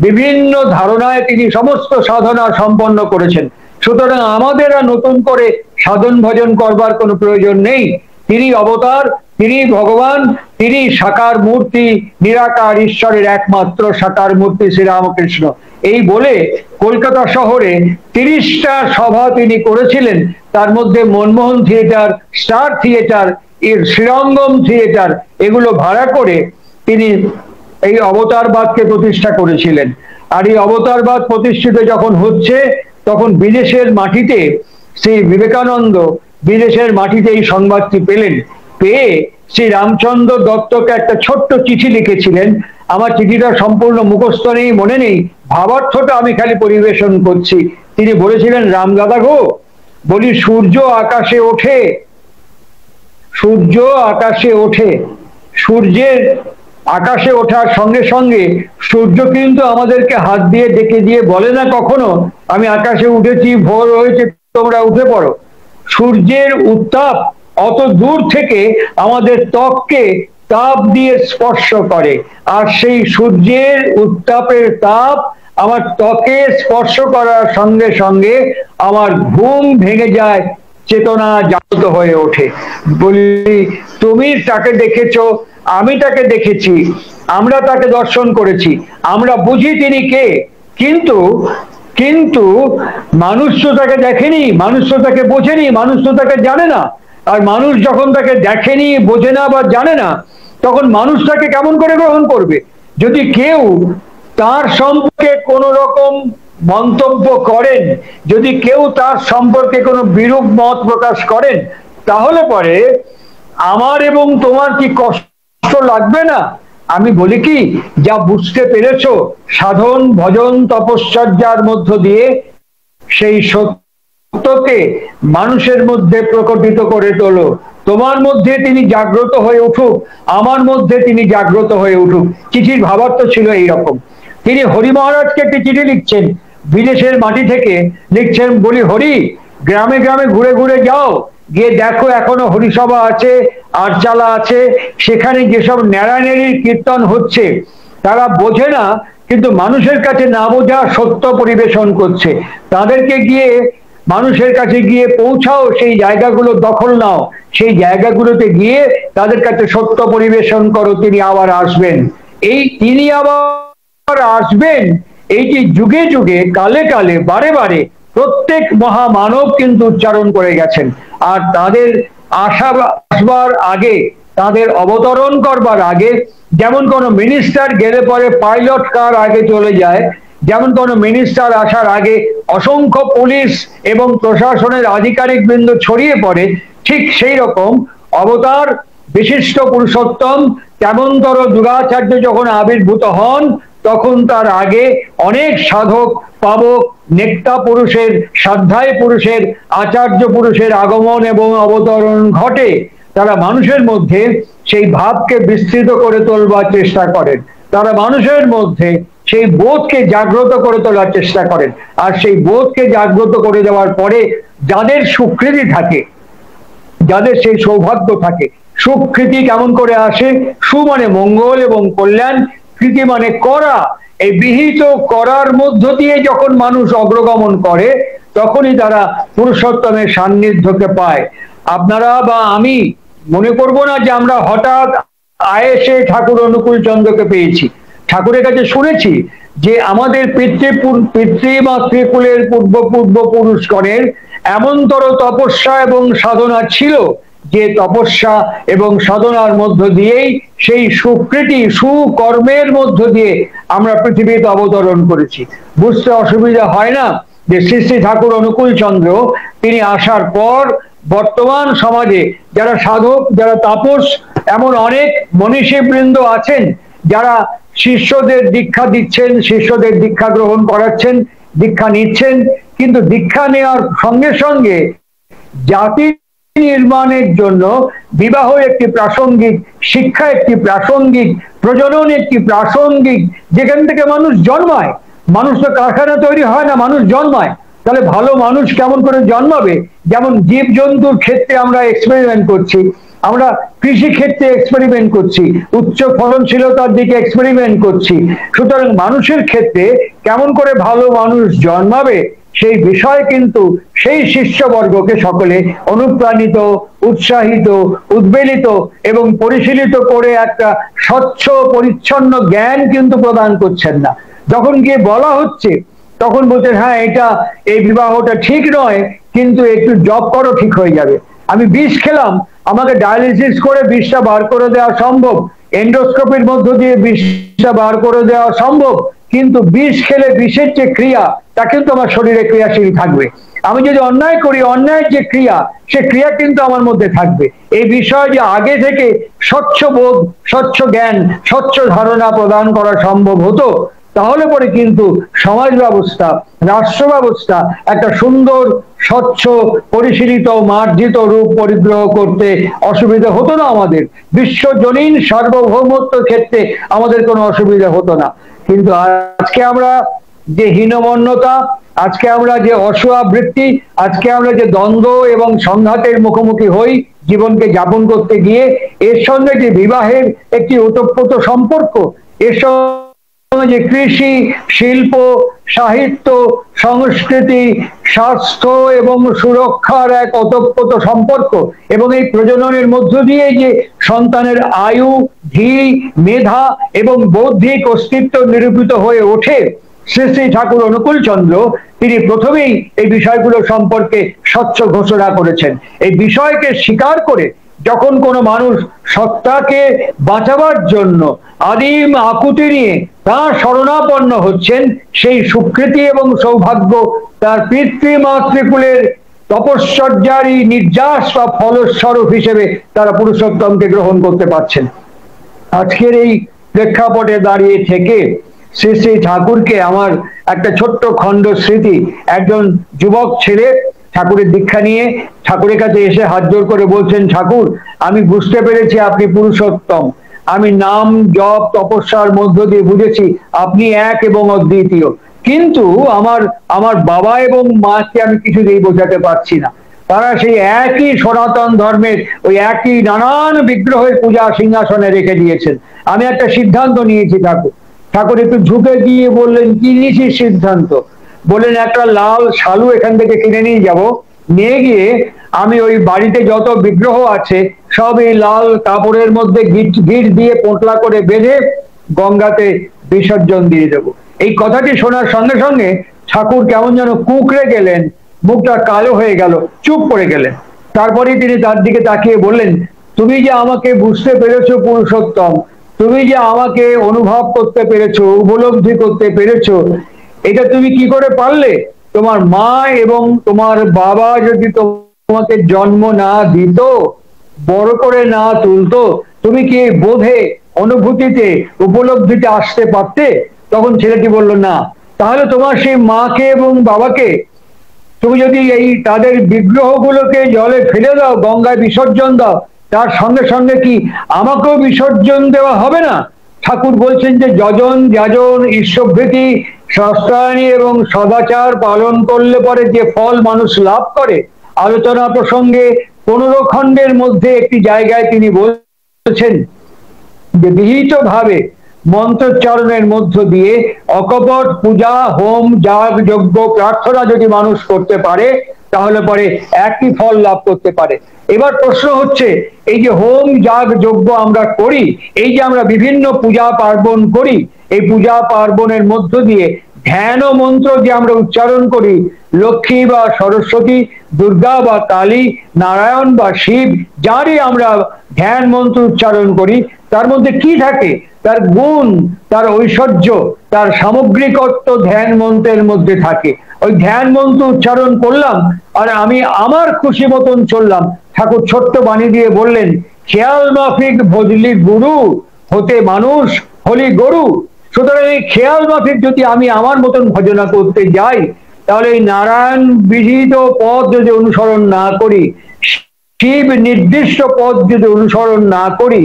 বিভিন্ন ধারণায় তিনি সমস্ত সাধনা সম্পন্ন করেছেন। সুতরাং আমাদের আর নতুন করে সাধন ভজন করবার কোনো প্রয়োজন নেই। তিনি অবতার, তিনি ভগবান, তিনি সাকার মূর্তি, নিরাকার ঈশ্বরের একমাত্র সাকার মূর্তি শ্রীরামকৃষ্ণ। এই বলে কলকাতা শহরে 30টা সভা তিনি করেছিলেন। তার মধ্যে Manmohan theatre, star theatre, Srirangam theatre, এগুলো ভাড়া করে তিনি এই অবতারবাদকে প্রতিষ্ঠা করেছিলেন। আর এই অবতারবাদ প্রতিষ্ঠিত যখন হচ্ছে, তখন বিদেশের মাটিতে শ্রী বিবেকানন্দ বিদেশের মাটিতে এই সংবাদটি পেলেন। পেয়ে শ্রী রামচন্দ্র দত্তকে একটা ছোট্ট চিঠি লিখেছিলেন। আমার চিঠিটা সম্পূর্ণ মুখস্থ নেই, মনে নেই, ভাবার্থটা আমি খালি পরিবেশন করছি। তিনি বলেছিলেন, রামদাদা গো, বলি সূর্য আকাশে ওঠে, সূর্য আকাশে ওঠে, সূর্যের আকাশে ওঠার সঙ্গে সঙ্গে সূর্য কিন্তু আমাদেরকে হাত দিয়ে ডেকে দিয়ে বলে না কখনো আমি আকাশে উঠেছি, ভোর হয়েছে, তোমরা উঠে পড়ো। সূর্যের উত্তাপ অত দূর থেকে আমাদের ত্বককে তাপ দিয়ে স্পর্শ করে, আর সেই সূর্যের উত্তাপের তাপ আমার ত্বকে স্পর্শ করার সঙ্গে সঙ্গে আমার ঘুম ভেঙে যায়, চেতনা জাগ্রত হয়ে ওঠে। বলি, তুমি তাকে দেখেছো, আমি তাকে দেখেছি, আমরা তাকে দর্শন করেছি, আমরা বুঝি তিনি কে, কিন্তু কিন্তু মানুষ তো তাকে দেখেনি, মানুষ তো তাকে বোঝেনি, মানুষ তো তাকে জানে না। আর মানুষ যখন তাকে দেখেনি, বোঝে না বা জানে না, তখন মানুষ তাকে কেমন করে গ্রহণ করবে? যদি কেউ তার সম্পর্কে কোন রকম মন্তব্য করেন, যদি কেউ তার সম্পর্কে কোনো বিরূপ মত প্রকাশ করেন, তাহলে পরে আমার এবং তোমার কি কষ্ট লাগবে না? আমি বলি কি, যা বুঝতে পেরেছো সাধন ভজন তপশ্চর্যার মধ্য দিয়ে, সেই সত্যকে মানুষের মধ্যে প্রকটিত করে তোলো। তোমার মধ্যে তিনি জাগ্রত হয়ে উঠুক, আমার মধ্যে তিনি জাগ্রত হয়ে উঠুক। চিঠির ভাবার্থ ছিল এইরকম। তিনি হরি মহারাজকে একটি চিঠি লিখছেন, বিদেশের মাটি থেকে লিখছেন, বলি হরি, গ্রামে গ্রামে ঘুরে ঘুরে যাও, গিয়ে দেখো এখনো হরিসভা আছে, আটচালা আছে, সেখানে যেসব ন্যাড়ানেড়ির কীর্তন হচ্ছে তারা বোঝে না, কিন্তু মানুষের কাছে না বোঝা সত্য পরিবেশন করছে। তাদেরকে গিয়ে মানুষের কাছে গিয়ে পৌঁছাও, সেই জায়গাগুলো দখল নাও, সেই জায়গাগুলোতে গিয়ে তাদের কাছে সত্য পরিবেশন করো, তিনি আবার আসবেন। এই তিনি আবার আসবেন, এইটি যুগে যুগে কালে কালে বারে বারে প্রত্যেক মহামানব কিন্তু উচ্চারণ করে গেছেন। আর তাদের আসবার আগে, তাদের অবতরণ করবার আগে, যেমন কোন মিনিস্টার গেলে পরে পাইলট কার আগে চলে যায়, যেমন কোন মিনিস্টার আসার আগে অসংখ্য পুলিশ এবং প্রশাসনের আধিকারিক বৃন্দ ছড়িয়ে পড়ে, ঠিক সেই রকম অবতার বিশিষ্ট পুরুষোত্তম তেমনতর দুরাচার্য যখন আবির্ভূত হন, তখন তার আগে অনেক সাধক পাবক নেতা পুরুষের, সাধ্যায় পুরুষের, আচার্য পুরুষের আগমন এবং অবতরণ ঘটে। তারা মানুষের মধ্যে সেই ভাবকে বিস্তৃত করে তোলবার চেষ্টা করেন, তারা মানুষের মধ্যে সেই বোধকে জাগ্রত করে তোলার চেষ্টা করেন। আর সেই বোধকে জাগ্রত করে দেওয়ার পরে যাদের সুকৃতি থাকে, যাদের সেই সৌভাগ্য থাকে, সুকৃতি কেমন করে আসে? সু মানে মঙ্গল এবং কল্যাণ, কৃতি মানে করা। এই বিহিত করার মধ্য দিয়ে যখন মানুষ অগ্রগমন করে, তখনই তারা পুরুষোত্তমের সান্নিধ্যকে পায়। আপনারা বা আমি মনে করব না যে আমরা হঠাৎ আয়েসে ঠাকুর অনুকূল চন্দ্রকে পেয়েছি। ঠাকুরের কাছে শুনেছি যে আমাদের পিতৃমাতৃকুলের পূর্বপুরুষগণের এমনতর তপস্যা এবং সাধনা ছিল, যে তপস্যা এবং সাধনার মধ্য দিয়েই, সেই সুকৃতি সুকর্মের মধ্য দিয়ে আমরা পৃথিবীতে অবতরণ করেছি। বুঝতে অসুবিধা হয় না যে শ্রী শ্রী ঠাকুর অনুকূল চন্দ্র তিনি আসার পর বর্তমান সমাজে যারা সাধক, যারা তাপস, এমন অনেক মনীষী বৃন্দ আছেন যারা শিষ্যদের দীক্ষা দিচ্ছেন, শিষ্যদের দীক্ষা গ্রহণ করাচ্ছেন, দীক্ষা নিচ্ছেন, কিন্তু দীক্ষা নেওয়ার সঙ্গে সঙ্গে জাতি নির্মাণের জন্য বিবাহ একটি প্রাসঙ্গিক, শিক্ষা একটি প্রাসঙ্গিক, প্রজনন একটি প্রাসঙ্গিক। যেখান থেকে মানুষ জন্মায়, মানুষ তো কারখানা তৈরি হয় না, মানুষ জন্মায়। তাহলে ভালো মানুষ কেমন করে জন্মাবে? যেমন জীবজন্তুর ক্ষেত্রে আমরা এক্সপেরিমেন্ট করছি, আমরা কৃষি ক্ষেত্রে এক্সপেরিমেন্ট করছি, উচ্চ ফলনশীলতার দিকে এক্সপেরিমেন্ট করছি। সুতরাং মানুষের ক্ষেত্রে কেমন করে ভালো মানুষ জন্মাবে, সেই বিষয় কিন্তু সেই শিষ্যবর্গকে সকলে অনুপ্রাণিত, উৎসাহিত, উদ্বেলিত এবং পরিশীলিত করে একটা স্বচ্ছ পরিচ্ছন্ন জ্ঞান কিন্তু প্রদান করছেন না। যখন গিয়ে বলা হচ্ছে তখন বলছেন, হ্যাঁ এটা, এই বিবাহটা ঠিক নয়, কিন্তু একটু জব করো, ঠিক হয়ে যাবে। আমি বিষ খেলাম, আমাকে ডায়ালিসিস করে বিষটা বার করে দেওয়া সম্ভব, এন্ডোস্কোপির মধ্য দিয়ে বিষটা বার করে দেওয়া সম্ভব, কিন্তু বিষ খেলে বিষের যে ক্রিয়া, তা কিন্তু আমার শরীরে ক্রিয়াশীল থাকবে। আমি যদি অন্যায় করি, অন্যায়ের যে ক্রিয়া, সে ক্রিয়া কিন্তু আমার মধ্যে থাকবে। এই বিষয়ে যে আগে থেকে স্বচ্ছ বোধ, স্বচ্ছ জ্ঞান, স্বচ্ছ ধারণা প্রদান করা সম্ভব হতো, তাহলে পরে কিন্তু সমাজ ব্যবস্থা, রাষ্ট্র ব্যবস্থা একটা সুন্দর, স্বচ্ছ, পরিশীলিত, মার্জিত রূপ পরিগ্রহ করতে অসুবিধা হতো না। আমাদের বিশ্বজনীন সার্বভৌমত্ব ক্ষেত্রে আমাদের কোনো অসুবিধা হতো না। কিন্তু আজকে আমরা যে হীনমন্যতা, আজকে আমরা যে অসহাবৃত্তি, আজকে আমরা যে দ্বন্দ্ব এবং সংঘাতের মুখোমুখি হই জীবনকে যাপন করতে গিয়ে, এর সঙ্গে যে বিবাহের একটি ওতপ্রোত সম্পর্ক, এর সঙ্গে যে কৃষি, শিল্প, সাহিত্য, সংস্কৃতি, স্বাস্থ্য এবং সুরক্ষার এক ওতপ্রোত সম্পর্ক, এবং এই প্রজননের মধ্য দিয়ে যে সন্তানের আয়ু, ধী, মেধা এবং বৌদ্ধিক অস্তিত্ব নিরূপিত হয়ে ওঠে, শ্রী শ্রী ঠাকুর অনুকূল চন্দ্র তিনি প্রথমেই এই বিষয়গুলো সম্পর্কে স্বচ্ছ ঘোষণা করেছেন। এই বিষয়কে স্বীকার করে যখন কোনো মানুষ সত্তাকে বাঁচাবার জন্য আদিম আকুতি নিয়ে তার শরণাপন্ন হচ্ছেন, সেই সুকৃতি এবং সৌভাগ্য তার পিতৃমাতৃকুলের তপশ্চর্যারই নির্যাস বা ফলস্বরূপ হিসেবে তারা পুরুষোত্তমকে গ্রহণ করতে পারছেন। আজকের এই প্রেক্ষাপটে দাঁড়িয়ে থেকে শ্রী শ্রী ঠাকুরকে আমার একটা ছোট্ট খণ্ড স্মৃতি। একজন যুবক ছেলে ঠাকুরের দীক্ষা নিয়ে ঠাকুরের কাছে এসে হাত জোর করে বলছেন, ঠাকুর আমি বুঝতে পেরেছি আপনি পুরুষোত্তম, আমি নাম জপ তপস্যার মধ্য দিয়ে বুঝেছি আপনি এক এবং অদ্বিতীয়, কিন্তু আমার বাবা এবং মাকে আমি কিছুতেই বোঝাতে পারছি না। তারা সেই একই সনাতন ধর্মের ওই একই নানান বিগ্রহের পূজা সিংহাসনে রেখে দিয়েছেন। আমি একটা সিদ্ধান্ত নিয়েছি ঠাকুর। ঠাকুর একটু ঝুঁকে গিয়ে বললেন, কি নিয়েছিস সিদ্ধান্ত? বললেন, একটা লাল শালু এখান থেকে কিনে নিয়ে যাব, নিয়ে গিয়ে আমি ওই বাড়িতে যত বিগ্রহ আছে সব এই লাল কাপড়ের মধ্যে গিট দিয়ে পোঁটলা করে বেঁধে গঙ্গাতে বিসর্জন দিয়ে দেব। এই কথাটি শোনার সঙ্গে সঙ্গে ঠাকুর কেমন যেন কুঁকড়ে গেলেন, মুখটা কালো হয়ে গেল, চুপ করে গেলেন। তারপরে তিনি তার দিকে তাকিয়ে বললেন, তুমি যে আমাকে বুঝতে পেরেছো পুরুষোত্তম, তুমি যে আমাকে অনুভব করতে পেরেছো, উপলব্ধি করতে পেরেছো, এটা তুমি কি করে পারলে? তোমার মা এবং তোমার বাবা যদি তোমাকে জন্ম না দিত, বড় করে না তুলতো, তুমি কি বোধে অনুভূতিতে উপলব্ধিতে আসতে পারতে? তখন ছেলেটি বলল, না। তাহলে তোমার সেই মাকে এবং বাবাকে তুমি যদি এই তাদের বিগ্রহগুলোকে জলে ফেলে দাও, গঙ্গায় বিসর্জন দাও, তার সঙ্গে সঙ্গে কি আমাকেও বিসর্জন দেওয়া হবে না? ঠাকুর বলছেন যে যজন যাজন ঈশ্বরভীতি সস্তায়নী এবং সদাচার পালন করলে পরে যে ফল মানুষ লাভ করে, আলোচনা প্রসঙ্গে 15 খণ্ডের মধ্যে একটি জায়গায় তিনি বলছেন যে বিহিত ভাবে মন্ত্রোচ্চারণের মধ্য দিয়ে অকপট পূজা, হোম, যাগ, যজ্ঞ, প্রার্থনা যদি মানুষ করতে পারে তাহলে পরে একই ফল লাভ করতে পারে। এবার প্রশ্ন হচ্ছে, এই যে হোম, যাগ, যজ্ঞ আমরা করি, এই যে আমরা বিভিন্ন পূজা পার্বণ করি, এই পূজা পার্বণের মধ্য দিয়ে ধ্যান ও মন্ত্র যে আমরা উচ্চারণ করি, লক্ষ্মী বা সরস্বতী, দুর্গা বা কালী, নারায়ণ বা শিব, যারই আমরা ধ্যান মন্ত্র উচ্চারণ করি, তার মধ্যে কি থাকে? তার গুণ, তার ঐশ্বর্য, তার সামগ্রিকত্ব ধ্যান মন্ত্রের মধ্যে থাকে। ওই ধ্যান মন্ত্র উচ্চারণ করলাম আর আমি আমার খুশি মতন চললাম। ঠাকুর ছোট্ট বাণী দিয়ে বললেন, খেয়াল মাফিক ভজলি গুরু, হতে মানুষ হলি গরু। সুতরাং এই খেয়াল মাফিক যদি আমি আমার মতন ভজনা করতে যাই, তাহলে এই নারায়ণ বিহিত পথ যদি অনুসরণ না করি, শিব নির্দিষ্ট পথ যদি অনুসরণ না করি,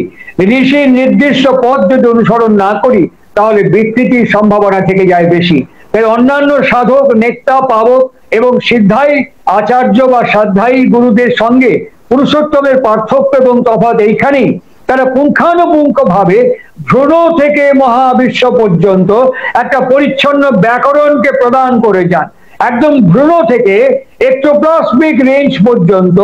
ঋষির নির্দিষ্ট পথ যদি অনুসরণ না করি, তাহলে বিকৃতির সম্ভাবনা থেকে যায় বেশি। তাই অন্যান্য সাধক, নেতা, পাবক এবং সিদ্ধাই আচার্য বা সাধ্যায়ী গুরুদের সঙ্গে পুরুষোত্তমের পার্থক্য এবং তফাৎ এইখানেই, তারা পুঙ্খানুপুঙ্খ ভাবে ভ্রূণ থেকে মহাবিশ্ব পর্যন্ত একটা পরিচ্ছন্ন ব্যাকরণকে প্রদান করে যান। একদম ভ্রূণ থেকে এক্টোপ্লাজমিক রেঞ্জ পর্যন্ত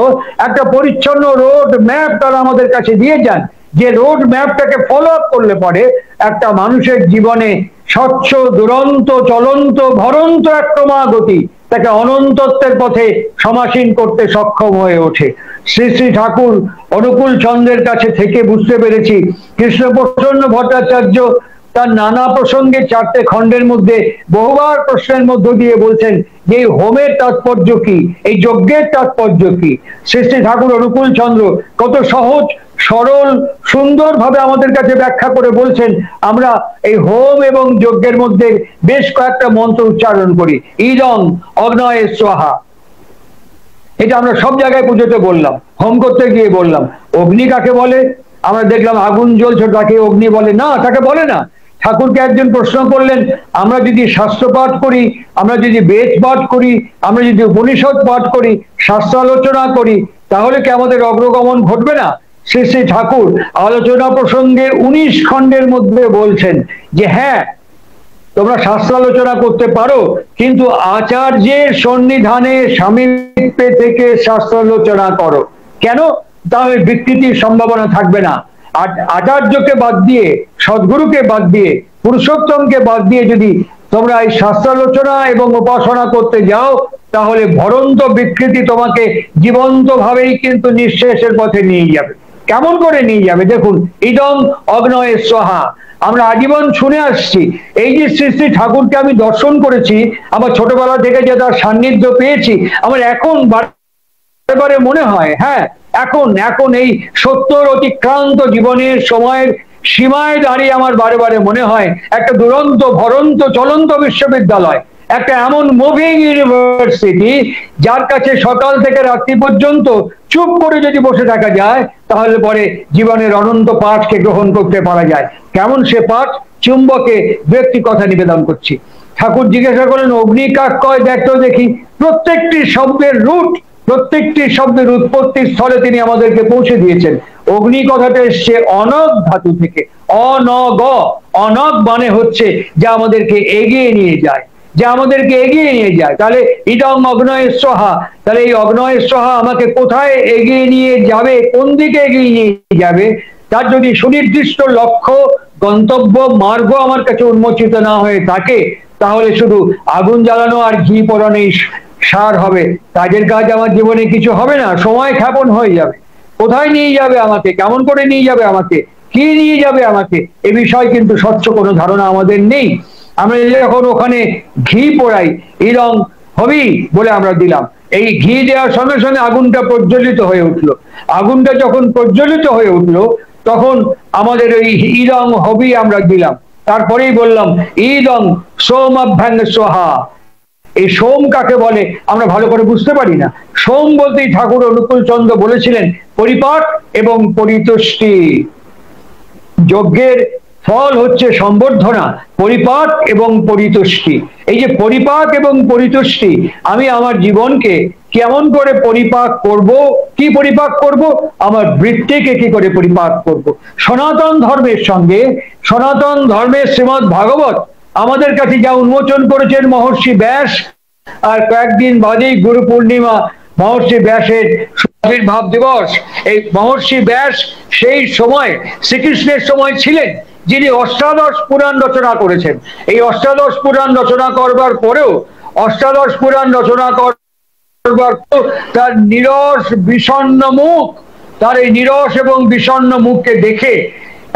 একটা পরিচ্ছন্ন রোড ম্যাপ তারা আমাদের কাছে দিয়ে যান, যে রোড ম্যাপটাকে ফলো আপ করলে পরে একটা মানুষের জীবনে স্বচ্ছ, দুরন্ত, চলন্ত, ভরন্ত এক ক্রমাগতি তাকে অনন্তত্বের পথে সমাসীন করতে সক্ষম হয়ে ওঠে। শ্রী শ্রী ঠাকুর অনুকূল চন্দ্রের কাছে থেকে বুঝতে পেরেছি কৃষ্ণপ্রসন্ন ভট্টাচার্য তার নানা প্রসঙ্গে 4টে খণ্ডের মধ্যে বহুবার প্রশ্নের মধ্য দিয়ে বলছেন যে এই হোমের তাৎপর্য কি, এই যজ্ঞের তাৎপর্য কি। শ্রী শ্রী ঠাকুর অনুকূল চন্দ্র কত সহজ সরল সুন্দর ভাবে আমাদের কাছে ব্যাখ্যা করে বলছেন, আমরা এই হোম এবং যজ্ঞের মধ্যে বেশ কয়েকটা মন্ত্র উচ্চারণ করি। ইদং অগ্নয়ে স্বাহা, এটা আমরা সব জায়গায় পুজোতে বললাম, হোম করতে গিয়ে বললাম। অগ্নি কাকে বলে? আমরা দেখলাম আগুন জ্বলছে, তাকে অগ্নি বলে না, তাকে বলে না। ঠাকুরকে একজন প্রশ্ন করলেন, আমরা যদি শাস্ত্র পাঠ করি, আমরা যদি বেদ পাঠ করি, আমরা যদি উপনিষদ পাঠ করি, শাস্ত্র আলোচনা করি, তাহলে কি আমাদের অগ্রগমন ঘটবে না? শ্রী শ্রী ঠাকুর আলোচনা প্রসঙ্গে 19 খণ্ডের মধ্যে বলছেন যে হ্যাঁ, তোমরা শাস্ত্র আলোচনা করতে পারো, কিন্তু আচার্যের সন্নিধানে সামীপ্যে থেকে শাস্ত্র আলোচনা করো। কেন? তাহলে বিকৃতির সম্ভাবনা থাকবে না। আচার্যকে বাদ দিয়ে, সদ্গুরুকে বাদ দিয়ে, পুরুষোত্তমকে বাদ দিয়ে যদি তোমরা এই শাস্ত্রালোচনা এবং উপাসনা করতে যাও, তাহলে ভরন্ত বিকৃতি তোমাকে জীবন্ত ভাবেই কিন্তু নিঃশেষের পথে নিয়ে যাবে। কেমন করে নিয়ে যাবে? দেখুন, ইদং অগ্নয়ে স্বাহা, আমরা আজীবন শুনে আসছি। এই যে শ্রী শ্রী ঠাকুরকে আমি দর্শন করেছি, আমার ছোটবেলা থেকে যে তার সান্নিধ্য পেয়েছি, আমার এখন বারে মনে হয়, হ্যাঁ, এখন এই 70 অতিক্রান্ত জীবনের সময়ের সীমায় দাঁড়িয়ে আমার বারে বারে মনে হয় একটা দুরন্ত ভরন্ত চলন্ত বিশ্ববিদ্যালয়, একটা এমন মুভিং ইউনিভার্সিটি, যার কাছে সকাল থেকে রাত্রি পর্যন্ত চুপ করে যদি বসে থাকা যায়, তাহলে পরে জীবনের অনন্ত পাঠকে গ্রহণ করতে পারা যায়। কেমন সে পাঠ? চুম্বকে ব্যক্তি কথা নিবেদন করছি। ঠাকুর জিজ্ঞাসা করেন, অগ্নি কাক কয় দেখতো দেখি। প্রত্যেকটি শব্দের উৎপত্তির স্থলে তিনি আমাদেরকে পৌঁছে দিয়েছেন। অগ্নি কথাটা এসছে অনগ ধাতু থেকে। অনগ, অনগ মানে হচ্ছে যা আমাদেরকে এগিয়ে নিয়ে যায়, তাহলে ইদং অগ্নয়ে স্বাহা, তাহলে এই অগ্নয়ে স্বাহা আমাকে কোথায় এগিয়ে নিয়ে যাবে, কোন দিকে এগিয়ে নিয়ে যাবে, তার যদি সুনির্দিষ্ট লক্ষ্য, গন্তব্য, মার্গ আমার কাছে উন্মোচিত না হয়ে থাকে, তাহলে শুধু আগুন জ্বালানো আর ঘি পোড়ানোই সার হবে। কাজের কাজ আমার জীবনে কিছু হবে না, সময় ক্ষেপণ হয়ে যাবে। কোথায় নিয়ে যাবে আমাকে, কেমন করে নিয়ে যাবে আমাকে, কি নিয়ে যাবে আমাকে, এ বিষয়ে কিন্তু স্বচ্ছ কোনো ধারণা আমাদের নেই। আমরা যখন ওখানে ঘি পোড়াই, ইদং হবি বলে আমরা দিলাম, এই ঘি দেওয়ার সঙ্গে সঙ্গে আগুনটা প্রজ্বলিত হয়ে উঠলো। আগুনটা যখন প্রজ্বলিত হয়ে উঠলো, তখন আমাদের ওই ইদং হবি আমরা দিলাম। তারপরেই বললাম ইদং সোমাভ্যাঙ্গ সোহা। এই সোম কাকে বলে আমরা ভালো করে বুঝতে পারি না। সোম বলতেই ঠাকুর অনুকূল চন্দ্র বলেছিলেন পরিপাক এবং পরিতুষ্টি। যজ্ঞের ফল হচ্ছে সম্বর্ধনা, পরিপাক এবং পরিতুষ্টি। এই যে পরিপাক এবং পরিতুষ্টি, আমি আমার জীবনকে কেমন করে পরিপাক করব, কি পরিপাক করব, আমার বৃত্তিকে কি করে পরিপাক করব। সনাতন ধর্মের সঙ্গে, সনাতন ধর্মের শ্রীমৎ ভাগবত আমাদের কাছে যা উন্মোচন করেছেন মহর্ষি ব্যাস, আর কয়েকদিন বাদেই গুরু পূর্ণিমা, মহর্ষি ব্যাসের আবির্ভাব দিবস। এই মহর্ষি ব্যাস সেই সময় শ্রীকৃষ্ণের সময় ছিলেন, যিনি অষ্টাদশ পুরাণ রচনা করেছেন। এই অষ্টাদশ পুরাণ রচনা করবার পরেও, তার নিরস বিষণ্ণ মুখ, তার এই নিরস এবং বিষণ্ণ মুখকে দেখে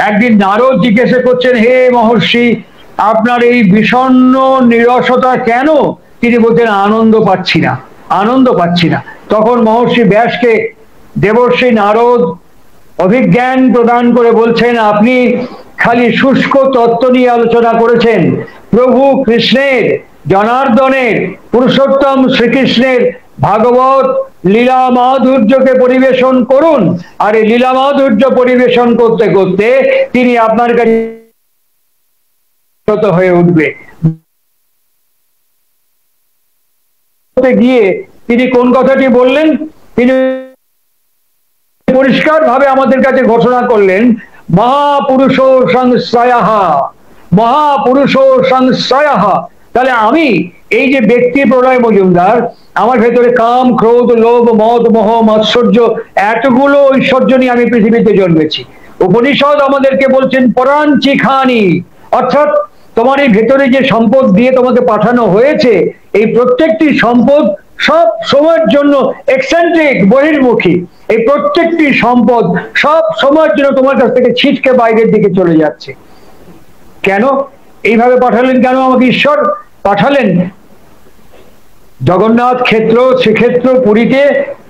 একদিন নারদ জিজ্ঞাসা করছেন, হে মহর্ষি, আপনার এই বিষণ্ণ নিরসতা কেন? তিনি বলছেন, আনন্দ পাচ্ছি না। তখন মহর্ষি ব্যাসকে দেবর্ষি নারদ অভিজ্ঞান প্রদান করে বলছেন, আপনি খালি শুষ্ক তত্ত্ব নিয়ে আলোচনা করেছেন। প্রভু কৃষ্ণের, জনার্দনের, পুরুষোত্তম শ্রীকৃষ্ণের ভাগবত লীলা মাধুর্যকে পরিবেশন করুন, আর এই লীলা মাধুর্য পরিবেশন করতে করতে তিনি আপনার কাছে হয়ে উঠবে। গিয়ে তিনি কোন কথাটি বললেন? তিনি পরিষ্কার ভাবে আমাদের কাছে ঘোষণা করলেন, মহাপুরুষ সংশয়াহা। তাহলে আমি এই যে ব্যক্তি প্রলয় মজুমদার, আমার ভেতরে কাম, ক্রোধ, লোভ, মদ, মোহ, মাৎসর্য, এতগুলো ঐশ্বর্য নিয়ে আমি পৃথিবীতে জন্মেছি। উপনিষদ আমাদেরকে বলছেন পরাঞ্চি খানি, অর্থাৎ তোমার এই ভেতরে যে সম্পদ দিয়ে তোমাকে পাঠানো হয়েছে, এই প্রত্যেকটি সম্পদ সব সময়ের জন্য এক্সেন্ট্রিক, বহির্মুখী। এই প্রত্যেকটি সম্পদ সব সময়ের জন্য তোমার কাছ থেকে ছিটকে বাইরের দিকে চলে যাচ্ছে। কেন এইভাবে পাঠালেন? কেন আমাকে ঈশ্বর পাঠালেন? জগন্নাথ ক্ষেত্র, শ্রীক্ষেত্র পুরীতে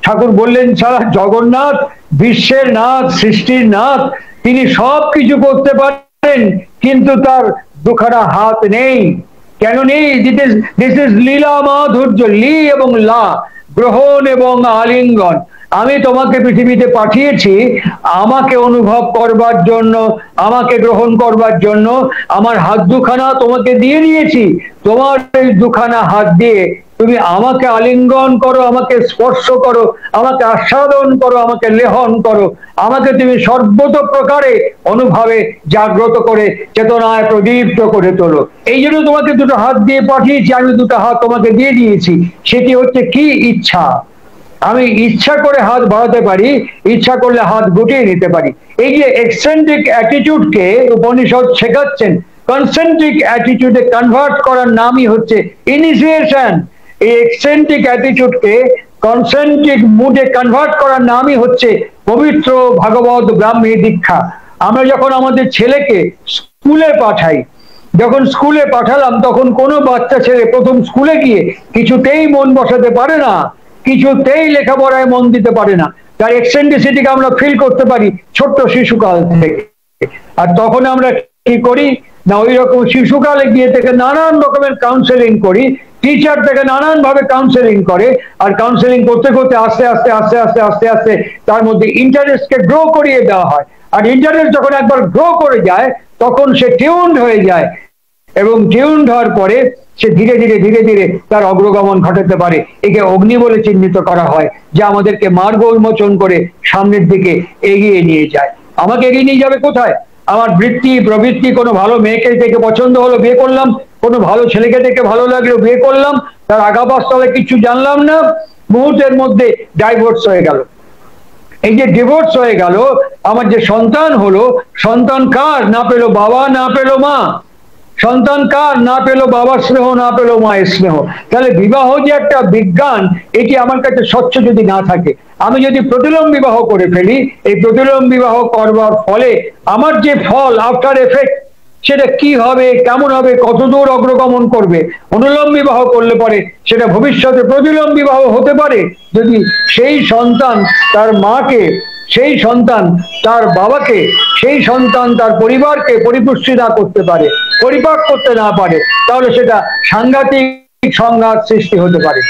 ঠাকুর বললেন, সারা জগন্নাথ বিশ্বের নাথ, সৃষ্টির নাথ, তিনি সব কিছু করতে পারেন, কিন্তু তার দুখানা হাত নেই। কেন নেই? দিস ইজ লীলা মাধুর্য, লি এবং লা, গ্রহণ এবং আলিঙ্গন। আমি তোমাকে পৃথিবীতে পাঠিয়েছি আমাকে অনুভব করবার জন্য, আমাকে গ্রহণ করবার জন্য। আমার হাত দুখানা তোমাকে দিয়ে দিয়েছি, তোমার এই দুখানা হাত দিয়ে তুমি আমাকে আলিঙ্গন করো, আমাকে স্পর্শ করো, আমাকে আস্বাদন করো, আমাকে লেহন করো, আমাকে তুমি সর্বত প্রকারে অনুভবে জাগ্রত করে চেতনায় প্রদীপ্ত করে তোলো। এই জন্য তোমাকে দুটো হাত দিয়ে পাঠিয়েছি, আমি দুটো হাত তোমাকে দিয়ে দিয়েছি। সেটি হচ্ছে কি? ইচ্ছা। আমি ইচ্ছা করে হাত বাড়াতে পারি, ইচ্ছা করলে হাত গুটিয়ে নিতে পারি। এই যে এক্সেন্ট্রিক অ্যাটিটিউডকে উপনিষদ শেখাচ্ছেন, কনসেন্ট্রিক অ্যাটিটিউডে কনভার্ট করার নামই হচ্ছে ইনিশিয়েশন। এই এক্সেন্ট্রিক অ্যাটিটিউডকে কনসেন্ট্রিক মুডে কনভার্ট করার নামই হচ্ছে পবিত্র ভাগবত ব্রাহ্মী দীক্ষা। আমরা যখন আমাদের ছেলেকে স্কুলে পাঠাই, যখন স্কুলে পাঠালাম, তখন কোনো বাচ্চা ছেলে প্রথম স্কুলে গিয়ে কিছুতেই মন বসাতে পারে না, কিছুতেই লেখাপড়ায় মন দিতে পারে না। তার এক্সেন্ট্রিসিটিকে আমরা ফিল করতে পারি ছোট্ট শিশুকাল থেকে। আর তখন আমরা কি করি না, ওই রকম শিশুকালে গিয়ে থেকে নানান রকমের কাউন্সেলিং করি, টিচার থেকে নানান ভাবে কাউন্সেলিং করে, আর কাউন্সেলিং করতে করতে আস্তে আস্তে আস্তে আস্তে আস্তে আস্তে তার মধ্যে ইন্টারেস্টকে গ্রো করিয়ে দেওয়া হয়। আর ইন্টারেস্ট যখন একবার গ্রো করে যায়, তখন সে টিউনড হয়ে যায়, এবং টিউনড হওয়ার পরে সে ধীরে ধীরে ধীরে ধীরে তার অগ্রগমন ঘটাতে পারে। একে অগ্নি বলে চিহ্নিত করা হয়, যা আমাদেরকে মার্গ উন্মোচন করে সামনের দিকে এগিয়ে নিয়ে যায়। আমাকে এগিয়ে নিয়ে যাবে কোথায়? আমার বৃত্তি প্রবৃত্তি, কোনো ভালো মেয়েকে দেখে পছন্দ হলো, বিয়ে করলাম, কোনো ভালো ছেলেকে দেখে ভালো লাগলো, বিয়ে করলাম, তার আগাবাস্তলে কিছু জানলাম না, মুহূর্তের মধ্যে ডাইভোর্স হয়ে গেল। এই যে ডিভোর্স হয়ে গেল, আমার যে সন্তান হলো, সন্তান কার? না পেলো বাবা, না পেলো মা। সন্তান কার? না পেলো বাবার স্নেহ, না পেলো মায়ের স্নেহ। তাহলে বিবাহ যে একটা বিজ্ঞান, এটি আমার কাছে স্বচ্ছ যদি না থাকে, আমি যদি প্রতিলোম বিবাহ করে ফেলি, এই প্রতিলোম বিবাহ করবার ফলে আমার যে ফল, আফটার এফেক্ট, সেটা কি হবে, কেমন হবে, কতদূর অগ্রগমন করবে। অনুলোম বিবাহ করলে পরে সেটা ভবিষ্যতে প্রতিলোম বিবাহ হতে পারে, যদি সেই সন্তান তার মাকে, সেই সন্তান তার বাবাকে, সেই সন্তান তার পরিবারকে পরিপুষ্টি না করতে পারে, পরিপাক করতে না পারে, তাহলে সেটা সাংঘাতিক সংঘাত সৃষ্টি হতে পারে।